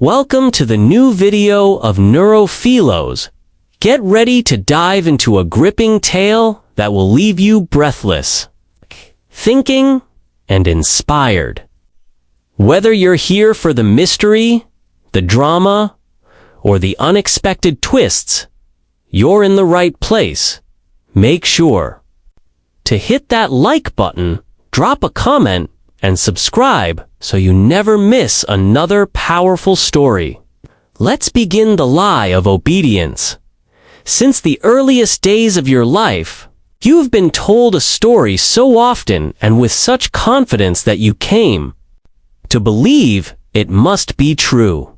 Welcome to the new video of NeuroPhilos. Get ready to dive into a gripping tale that will leave you breathless, thinking, and inspired. Whether you're here for the mystery, the drama, or the unexpected twists, you're in the right place. Make sure to hit that like button, drop a comment, and subscribe so you never miss another powerful story. Let's begin the lie of obedience. Since the earliest days of your life, you've been told a story so often and with such confidence that you came to believe it must be true.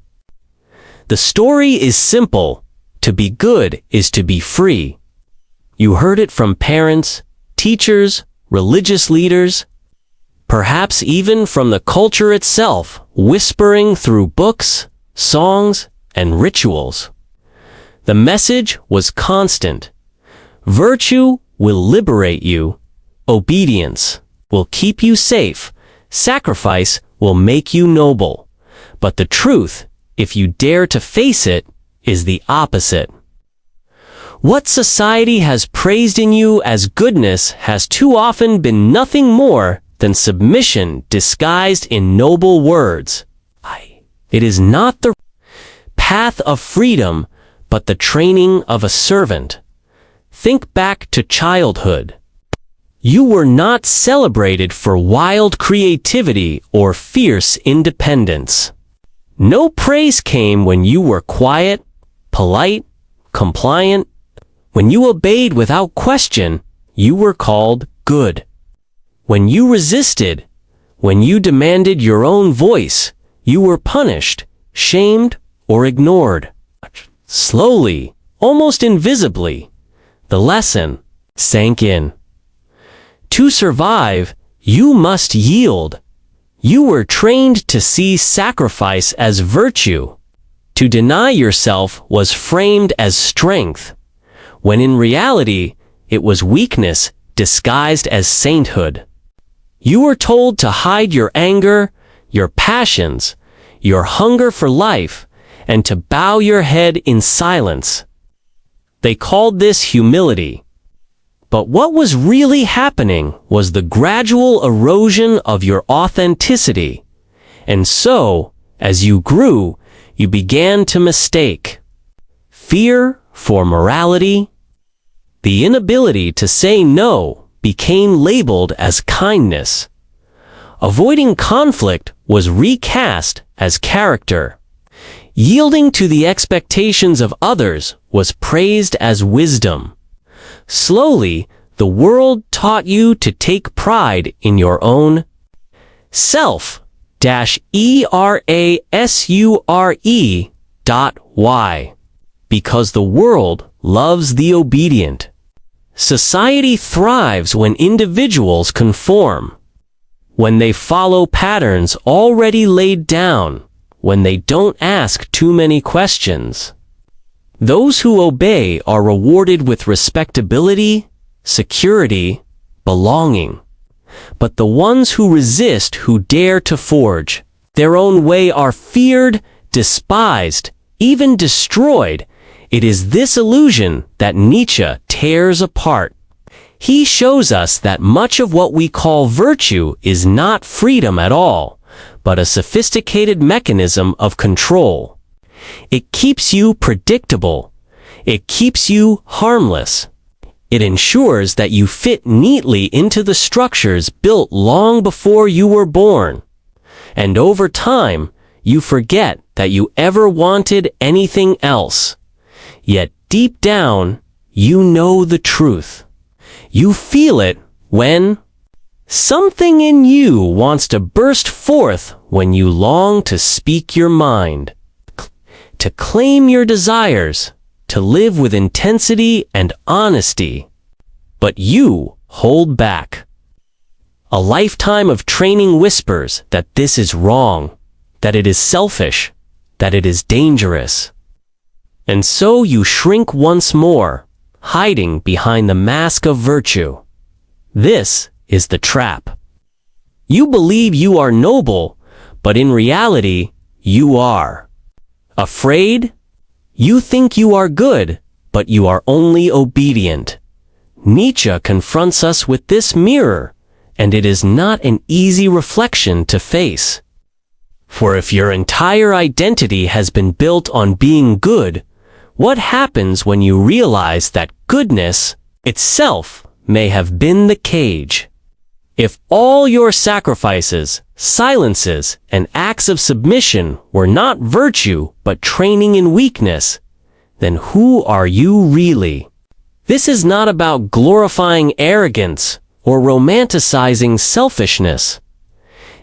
The story is simple. To be good is to be free. You heard it from parents, teachers, religious leaders, perhaps even from the culture itself, whispering through books, songs, and rituals. The message was constant. Virtue will liberate you. Obedience will keep you safe. Sacrifice will make you noble. But the truth, if you dare to face it, is the opposite. What society has praised in you as goodness has too often been nothing more than submission disguised in noble words. It is not the path of freedom, but the training of a servant. Think back to childhood. You were not celebrated for wild creativity or fierce independence. No praise came when you were quiet, polite, compliant. When you obeyed without question, you were called good. When you resisted, when you demanded your own voice, you were punished, shamed, or ignored. Slowly, almost invisibly, the lesson sank in. To survive, you must yield. You were trained to see sacrifice as virtue. To deny yourself was framed as strength, when in reality, it was weakness disguised as sainthood. You were told to hide your anger, your passions, your hunger for life, and to bow your head in silence. They called this humility. But what was really happening was the gradual erosion of your authenticity. And so, as you grew, you began to mistake fear for morality. The inability to say no became labeled as kindness. Avoiding conflict was recast as character. Yielding to the expectations of others was praised as wisdom. Slowly, the world taught you to take pride in your own self-erasure.y. Because the world loves the obedient. Society thrives when individuals conform, when they follow patterns already laid down, when they don't ask too many questions. Those who obey are rewarded with respectability, security, belonging. But the ones who resist, who dare to forge their own way, are feared, despised, even destroyed. It is this illusion that Nietzsche tears apart. He shows us that much of what we call virtue is not freedom at all, but a sophisticated mechanism of control. It keeps you predictable. It keeps you harmless. It ensures that you fit neatly into the structures built long before you were born. And over time, you forget that you ever wanted anything else. Yet deep down, you know the truth. You feel it when something in you wants to burst forth, when you long to speak your mind, to claim your desires, to live with intensity and honesty. But you hold back. A lifetime of training whispers that this is wrong, that it is selfish, that it is dangerous. And so you shrink once more, hiding behind the mask of virtue. This is the trap. You believe you are noble, but in reality, you are Afraid? You think you are good, but you are only obedient. Nietzsche confronts us with this mirror, and it is not an easy reflection to face. For if your entire identity has been built on being good, what happens when you realize that goodness itself may have been the cage? If all your sacrifices, silences, and acts of submission were not virtue but training in weakness, then who are you really? This is not about glorifying arrogance or romanticizing selfishness.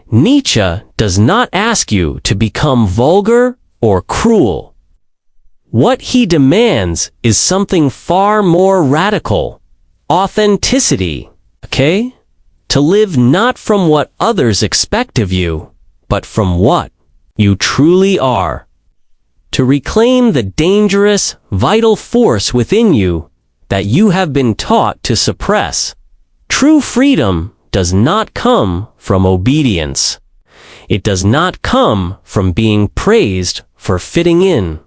Nietzsche does not ask you to become vulgar or cruel. What he demands is something far more radical: authenticity, okay? To live not from what others expect of you, but from what you truly are. To reclaim the dangerous, vital force within you that you have been taught to suppress. True freedom does not come from obedience. It does not come from being praised for fitting in.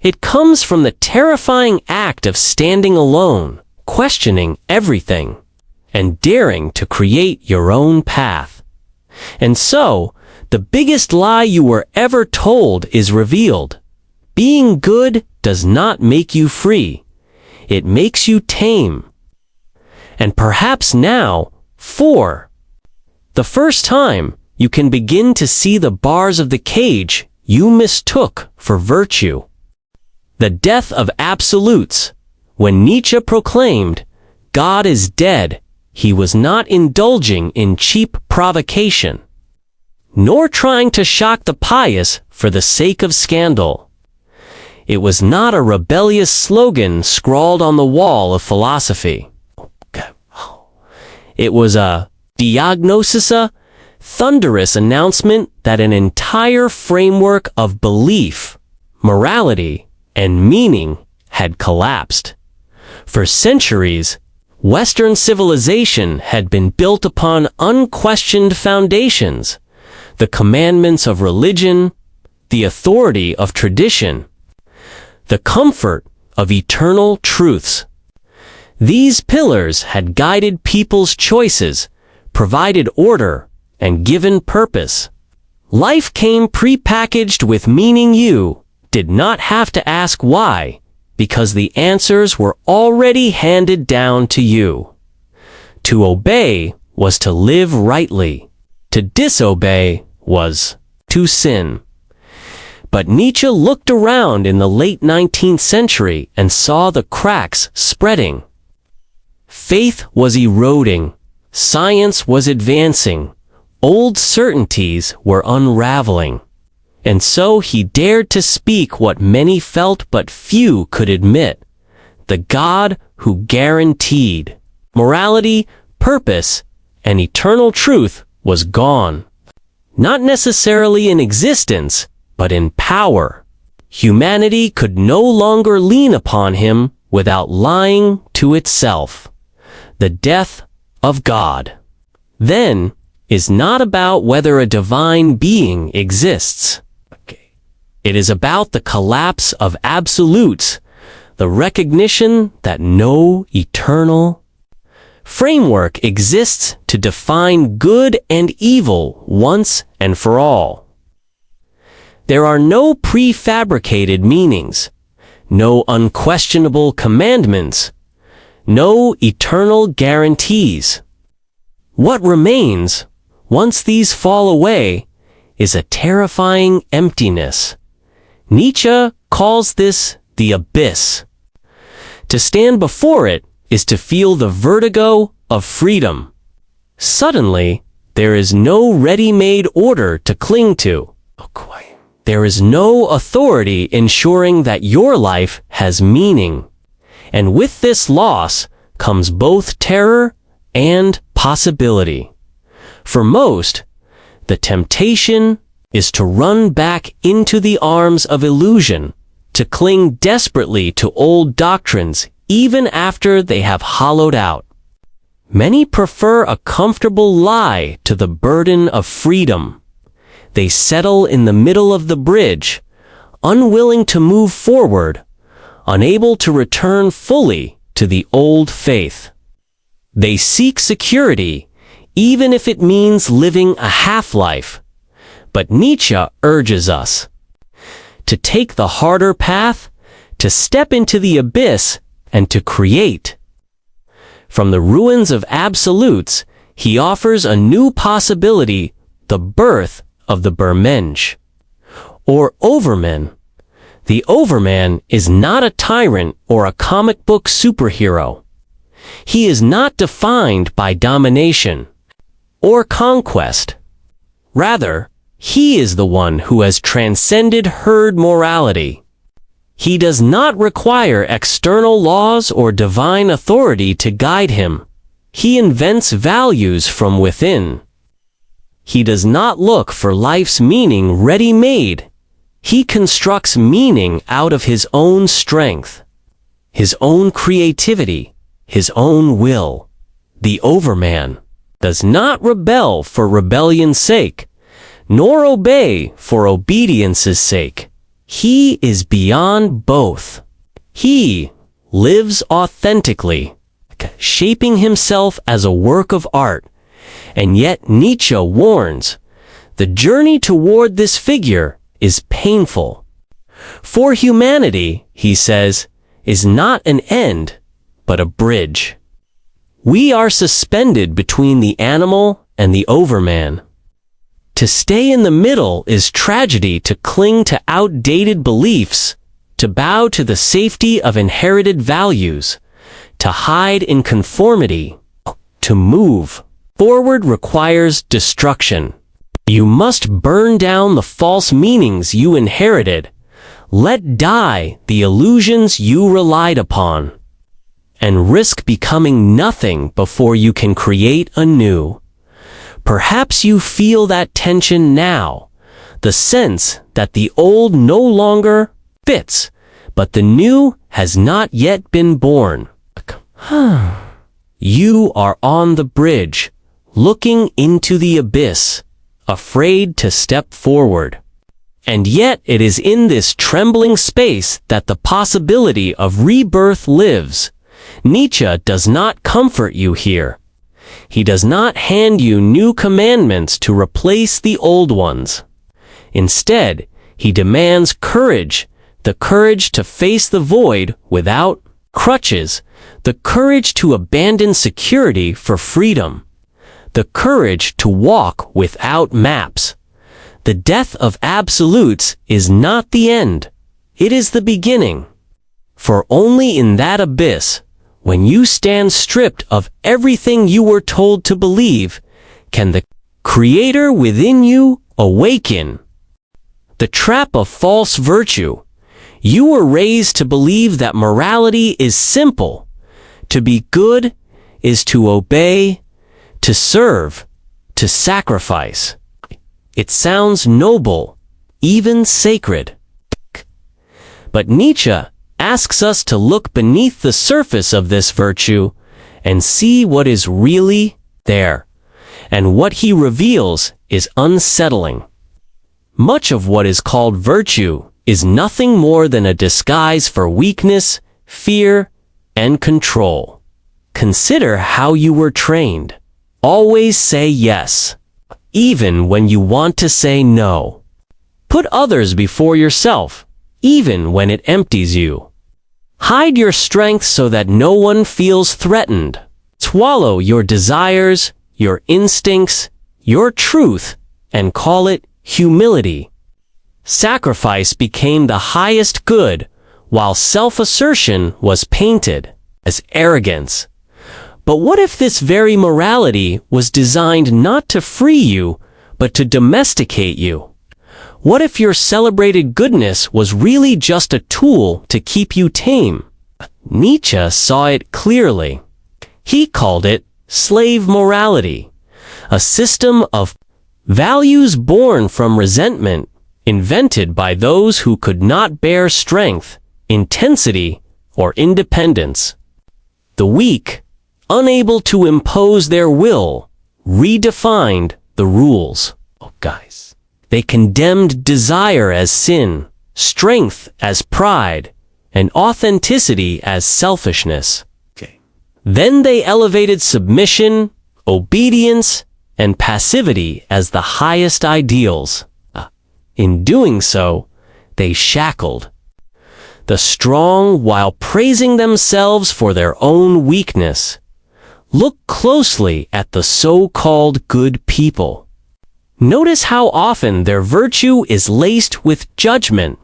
It comes from the terrifying act of standing alone, questioning everything, and daring to create your own path. And so, the biggest lie you were ever told is revealed. Being good does not make you free. It makes you tame. And perhaps now, for the first time, you can begin to see the bars of the cage you mistook for virtue. The death of absolutes. When Nietzsche proclaimed, "God is dead," he was not indulging in cheap provocation, nor trying to shock the pious for the sake of scandal. It was not a rebellious slogan scrawled on the wall of philosophy. It was a diagnosis, a thunderous announcement that an entire framework of belief, morality, and meaning had collapsed. For centuries, Western civilization had been built upon unquestioned foundations: the commandments of religion, the authority of tradition, the comfort of eternal truths. These pillars had guided people's choices, provided order, and given purpose. Life came prepackaged with meaning. You did not have to ask why, because the answers were already handed down to you. To obey was to live rightly. To disobey was to sin. But Nietzsche looked around in the late 19th century and saw the cracks spreading. Faith was eroding. Science was advancing. Old certainties were unraveling. And so he dared to speak what many felt but few could admit: the God who guaranteed morality, purpose, and eternal truth was gone. Not necessarily in existence, but in power. Humanity could no longer lean upon him without lying to itself. The death of God, then, is not about whether a divine being exists. It is about the collapse of absolutes, the recognition that no eternal framework exists to define good and evil once and for all. There are no prefabricated meanings, no unquestionable commandments, no eternal guarantees. What remains, once these fall away, is a terrifying emptiness. Nietzsche calls this the abyss. To stand before it is to feel the vertigo of freedom. Suddenly, there is no ready-made order to cling to. There is no authority ensuring that your life has meaning. And with this loss comes both terror and possibility. For most, the temptation is to run back into the arms of illusion, to cling desperately to old doctrines even after they have hollowed out. Many prefer a comfortable lie to the burden of freedom. They settle in the middle of the bridge, unwilling to move forward, unable to return fully to the old faith. They seek security, even if it means living a half-life. But Nietzsche urges us to take the harder path, to step into the abyss, and to create. From the ruins of absolutes, he offers a new possibility, the birth of the Übermensch, or Overman. The Overman is not a tyrant or a comic book superhero. He is not defined by domination or conquest. Rather, he is the one who has transcended herd morality. He does not require external laws or divine authority to guide him. He invents values from within. He does not look for life's meaning ready-made. He constructs meaning out of his own strength, his own creativity, his own will. The Overman does not rebel for rebellion's sake, nor obey for obedience's sake. He is beyond both. He lives authentically, shaping himself as a work of art. And yet Nietzsche warns, the journey toward this figure is painful. For humanity, he says, is not an end, but a bridge. We are suspended between the animal and the Overman. To stay in the middle is tragedy, to cling to outdated beliefs, to bow to the safety of inherited values, to hide in conformity. To move forward requires destruction. You must burn down the false meanings you inherited, let die the illusions you relied upon, and risk becoming nothing before you can create anew. Perhaps you feel that tension now, the sense that the old no longer fits, but the new has not yet been born. You are on the bridge, looking into the abyss, afraid to step forward. And yet it is in this trembling space that the possibility of rebirth lives. Nietzsche does not comfort you here. He does not hand you new commandments to replace the old ones. Instead, he demands courage, the courage to face the void without crutches, the courage to abandon security for freedom, the courage to walk without maps. The death of absolutes is not the end. It is the beginning. For only in that abyss, when you stand stripped of everything you were told to believe, can the Creator within you awaken. The trap of false virtue. You were raised to believe that morality is simple. To be good is to obey, to serve, to sacrifice. It sounds noble, even sacred. But Nietzsche asks us to look beneath the surface of this virtue and see what is really there. And what he reveals is unsettling. Much of what is called virtue is nothing more than a disguise for weakness, fear, and control. Consider how you were trained. Always say yes, even when you want to say no. Put others before yourself, even when it empties you. Hide your strength so that no one feels threatened. Swallow your desires, your instincts, your truth, and call it humility. Sacrifice became the highest good, while self-assertion was painted as arrogance. But what if this very morality was designed not to free you, but to domesticate you? What if your celebrated goodness was really just a tool to keep you tame? Nietzsche saw it clearly. He called it slave morality, a system of values born from resentment, invented by those who could not bear strength, intensity, or independence. The weak, unable to impose their will, redefined the rules. They condemned desire as sin, strength as pride, and authenticity as selfishness. Then they elevated submission, obedience, and passivity as the highest ideals. In doing so, they shackled the strong while praising themselves for their own weakness. Look closely at the so-called good people. Notice how often their virtue is laced with judgment.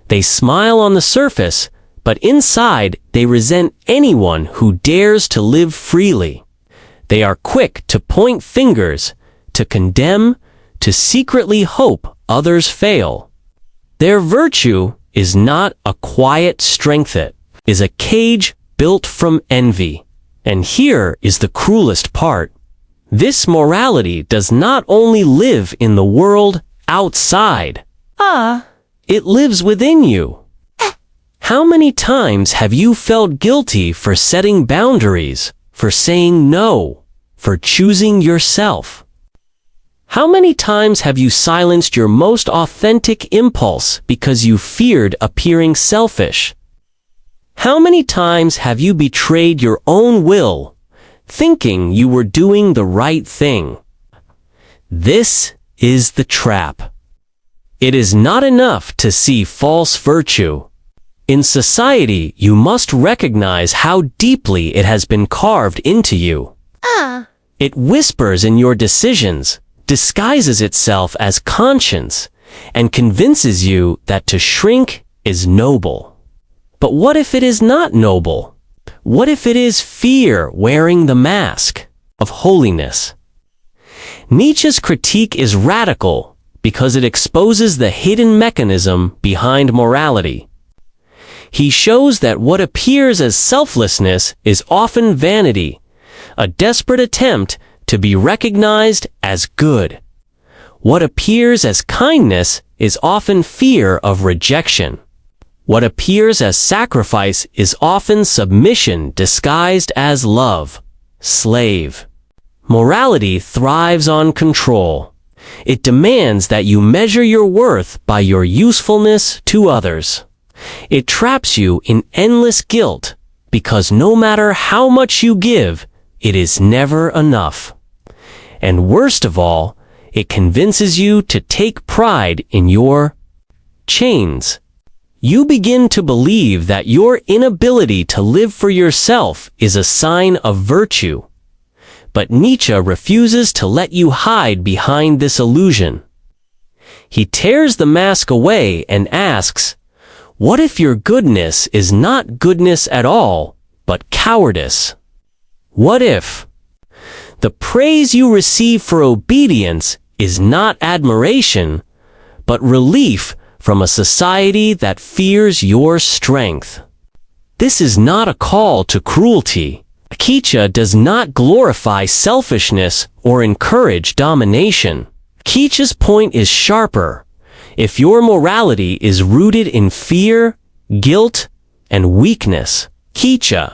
They smile on the surface, but inside they resent anyone who dares to live freely. They are quick to point fingers, to condemn, to secretly hope others fail. Their virtue is not a quiet strength, it is a cage built from envy. And here is the cruelest part. This morality does not only live in the world outside. It lives within you. How many times have you felt guilty for setting boundaries, for saying no, for choosing yourself? How many times have you silenced your most authentic impulse because you feared appearing selfish? How many times have you betrayed your own will, thinking you were doing the right thing? This is the trap. It is not enough to see false virtue. In society, you must recognize how deeply it has been carved into you. It whispers in your decisions, disguises itself as conscience, and convinces you that to shrink is noble. But what if it is not noble? What if it is fear wearing the mask of holiness? Nietzsche's critique is radical because it exposes the hidden mechanism behind morality. He shows that what appears as selflessness is often vanity, a desperate attempt to be recognized as good. What appears as kindness is often fear of rejection. What appears as sacrifice is often submission disguised as love. Slave. Morality thrives on control. It demands that you measure your worth by your usefulness to others. It traps you in endless guilt because no matter how much you give, it is never enough. And worst of all, it convinces you to take pride in your chains. You begin to believe that your inability to live for yourself is a sign of virtue. But Nietzsche refuses to let you hide behind this illusion. He tears the mask away and asks, what if your goodness is not goodness at all, but cowardice? What if the praise you receive for obedience is not admiration, but relief from a society that fears your strength? This is not a call to cruelty. Nietzsche does not glorify selfishness or encourage domination. Nietzsche's point is sharper. If your morality is rooted in fear, guilt, and weakness, Nietzsche,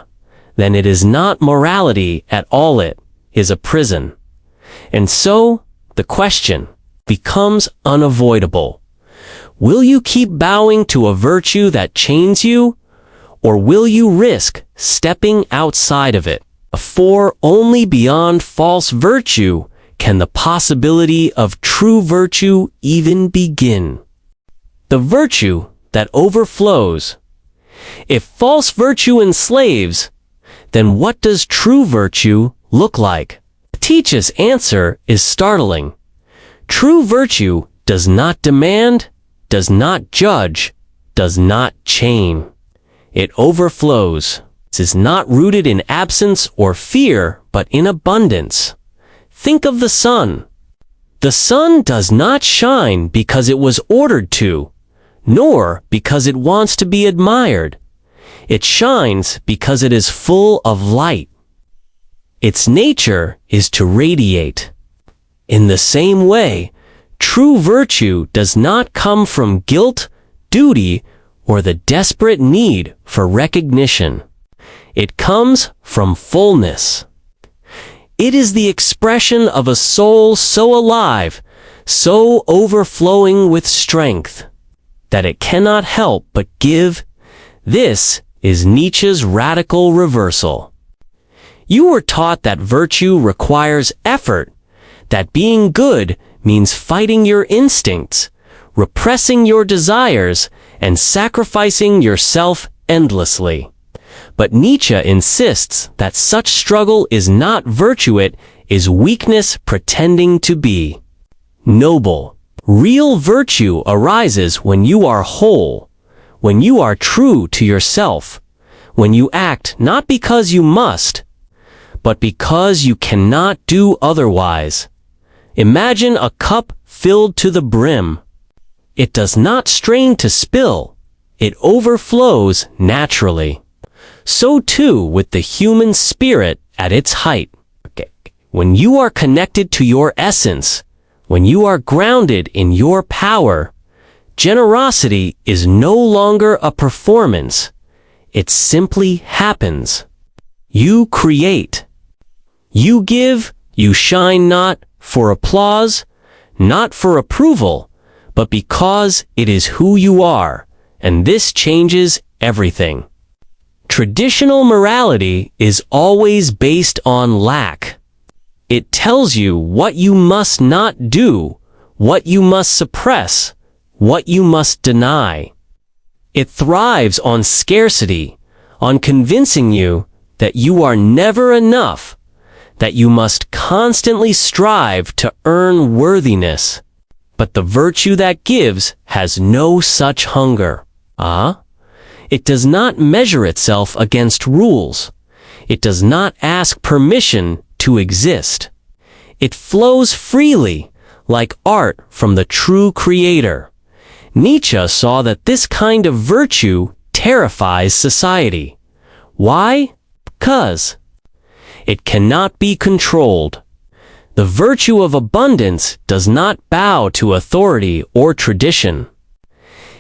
then it is not morality at all, it is a prison. And so, the question becomes unavoidable. Will you keep bowing to a virtue that chains you, or will you risk stepping outside of it? For only beyond false virtue can the possibility of true virtue even begin. The virtue that overflows. If false virtue enslaves, then what does true virtue look like? Nietzsche's answer is startling. True virtue does not demand, does not judge, does not chain. It overflows. It is not rooted in absence or fear, but in abundance. Think of the sun. The sun does not shine because it was ordered to, nor because it wants to be admired. It shines because it is full of light. Its nature is to radiate. In the same way, true virtue does not come from guilt, duty, or the desperate need for recognition. It comes from fullness. It is the expression of a soul so alive, so overflowing with strength. that it cannot help but give. This is Nietzsche's radical reversal. You were taught that virtue requires effort, that being good means fighting your instincts, repressing your desires, and sacrificing yourself endlessly. But Nietzsche insists that such struggle is not virtue, it is weakness pretending to be. Noble, real virtue arises when you are whole, when you are true to yourself, when you act not because you must, but because you cannot do otherwise. Imagine a cup filled to the brim. It does not strain to spill. It overflows naturally. So too with the human spirit at its height. When you are connected to your essence, when you are grounded in your power, generosity is no longer a performance. It simply happens. You create. You give, you shine not for applause, not for approval, but because it is who you are, and this changes everything. Traditional morality is always based on lack. It tells you what you must not do, what you must suppress, what you must deny. It thrives on scarcity, on convincing you that you are never enough, that you must constantly strive to earn worthiness. But the virtue that gives has no such hunger. It does not measure itself against rules. It does not ask permission to exist. It flows freely, like art from the true creator. Nietzsche saw that this kind of virtue terrifies society. Why? Because it cannot be controlled. The virtue of abundance does not bow to authority or tradition.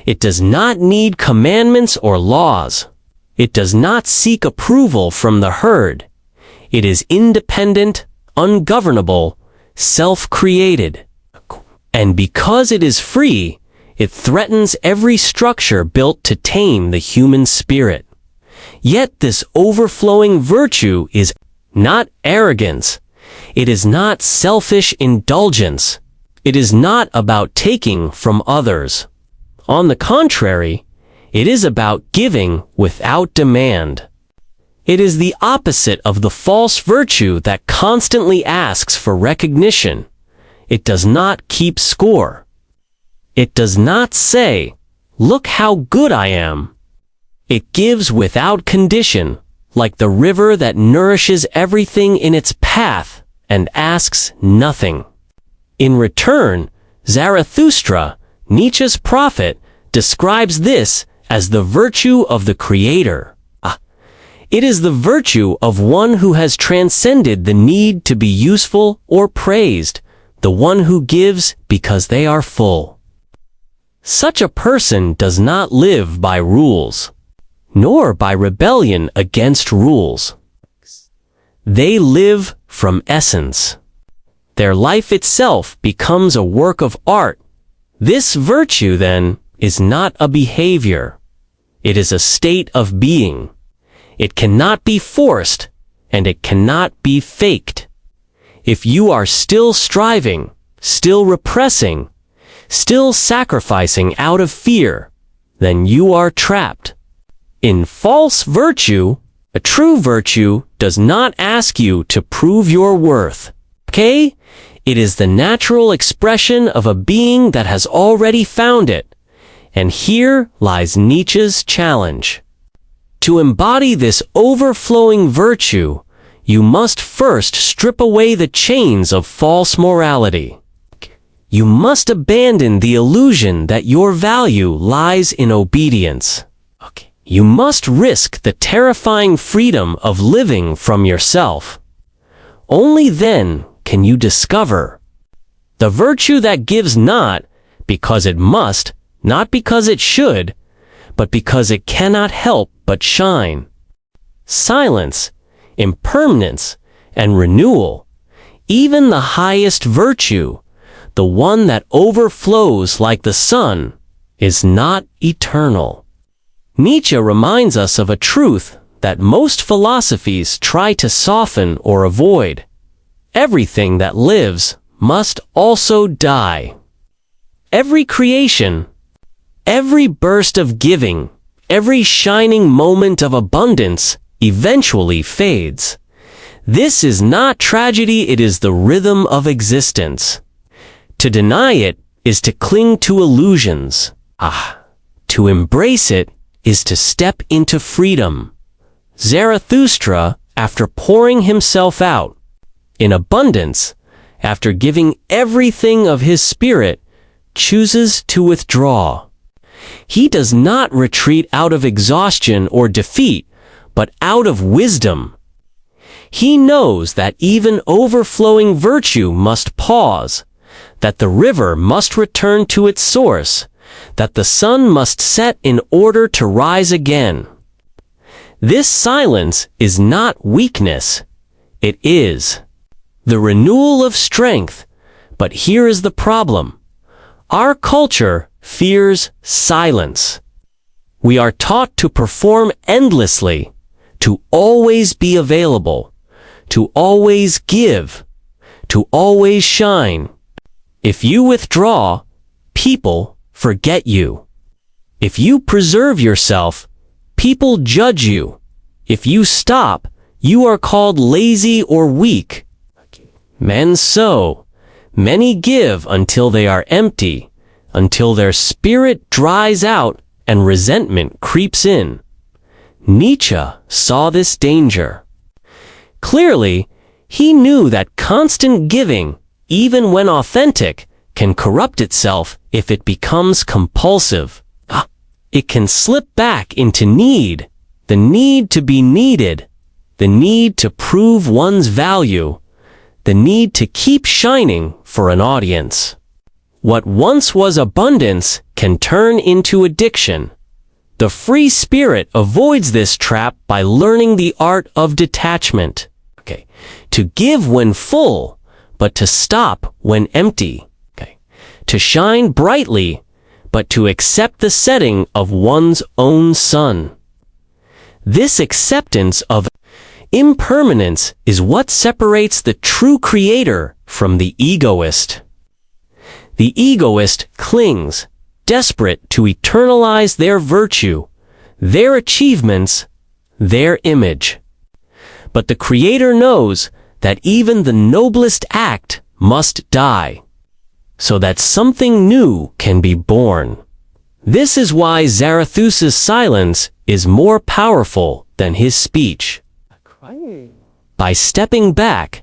It does not need commandments or laws. It does not seek approval from the herd. It is independent, ungovernable, self-created. And because it is free, it threatens every structure built to tame the human spirit. Yet this overflowing virtue is not arrogance. It is not selfish indulgence. It is not about taking from others. On the contrary, it is about giving without demand. It is the opposite of the false virtue that constantly asks for recognition. It does not keep score. It does not say, "Look how good I am." It gives without condition, like the river that nourishes everything in its path and asks nothing. In return, Zarathustra, Nietzsche's prophet, describes this as the virtue of the creator. It is the virtue of one who has transcended the need to be useful or praised, the one who gives because they are full. Such a person does not live by rules, nor by rebellion against rules. They live from essence. Their life itself becomes a work of art. This virtue, then, is not a behavior. It is a state of being. It cannot be forced, and it cannot be faked. If you are still striving, still repressing, still sacrificing out of fear, then you are trapped. In false virtue, a true virtue does not ask you to prove your worth. Okay? It is the natural expression of a being that has already found it. And here lies Nietzsche's challenge. To embody this overflowing virtue, you must first strip away the chains of false morality. You must abandon the illusion that your value lies in obedience. You must risk the terrifying freedom of living from yourself. Only then can you discover the virtue that gives not because it must, not because it should, but because it cannot help but shine. Silence, impermanence, and renewal, even the highest virtue, the one that overflows like the sun, is not eternal. Nietzsche reminds us of a truth that most philosophies try to soften or avoid. Everything that lives must also die. Every creation, every burst of giving, every shining moment of abundance eventually fades. This is not tragedy, it is the rhythm of existence. To deny it is to cling to illusions. To embrace it is to step into freedom. Zarathustra, after pouring himself out in abundance, after giving everything of his spirit, chooses to withdraw. He does not retreat out of exhaustion or defeat, but out of wisdom. He knows that even overflowing virtue must pause, that the river must return to its source, that the sun must set in order to rise again. This silence is not weakness, it is the renewal of strength. But here is the problem. Our culture fears silence. We are taught to perform endlessly, to always be available, to always give, to always shine. If you withdraw, people forget you. If you preserve yourself, people judge you. If you stop, you are called lazy or weak. Men sow, many give until they are empty, until their spirit dries out and resentment creeps in. Nietzsche saw this danger. Clearly, he knew that constant giving, even when authentic, can corrupt itself if it becomes compulsive. It can slip back into need, the need to be needed, the need to prove one's value, the need to keep shining for an audience. What once was abundance can turn into addiction. The free spirit avoids this trap by learning the art of detachment. To give when full, but to stop when empty. To shine brightly, but to accept the setting of one's own sun. This acceptance of impermanence is what separates the true creator from the egoist. The egoist clings, desperate to eternalize their virtue, their achievements, their image. But the creator knows that even the noblest act must die, so that something new can be born. This is why Zarathustra's silence is more powerful than his speech. By stepping back,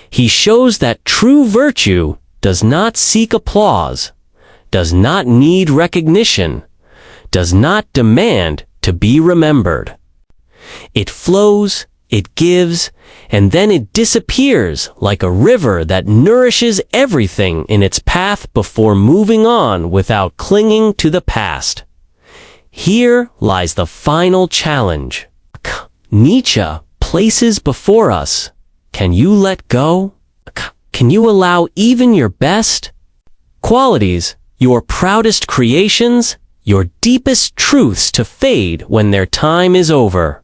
he shows that true virtue does not seek applause, does not need recognition, does not demand to be remembered. It flows, it gives, and then it disappears like a river that nourishes everything in its path before moving on without clinging to the past. Here lies the final challenge. Nietzsche places before us. Can you let go? Can you allow even your best qualities, your proudest creations, your deepest truths to fade when their time is over?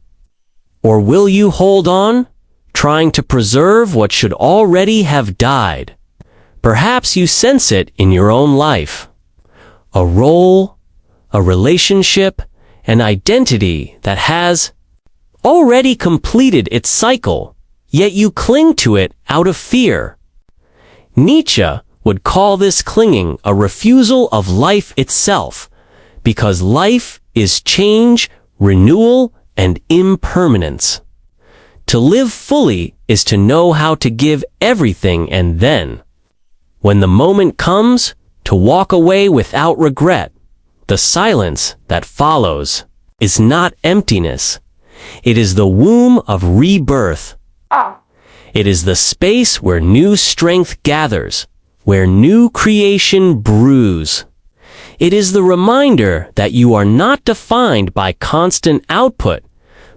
Or will you hold on, trying to preserve what should already have died? Perhaps you sense it in your own life. A role, a relationship, an identity that has already completed its cycle, yet you cling to it out of fear. Nietzsche would call this clinging a refusal of life itself, because life is change, renewal, and impermanence. To live fully is to know how to give everything and then, when the moment comes, to walk away without regret. The silence that follows is not emptiness. It is the womb of rebirth. It is the space where new strength gathers, where new creation brews. It is the reminder that you are not defined by constant output,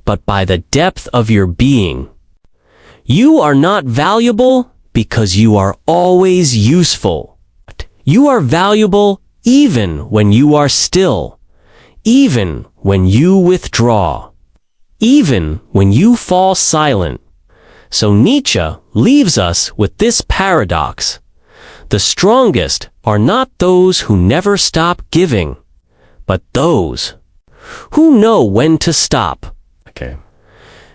but by the depth of your being. You are not valuable because you are always useful. You are valuable even when you are still, even when you withdraw, even when you fall silent. So Nietzsche leaves us with this paradox. The strongest are not those who never stop giving, but those who know when to stop. Okay.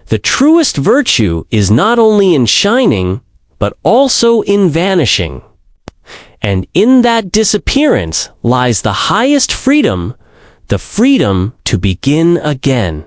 The truest virtue is not only in shining, but also in vanishing. And in that disappearance lies the highest freedom, the freedom to begin again.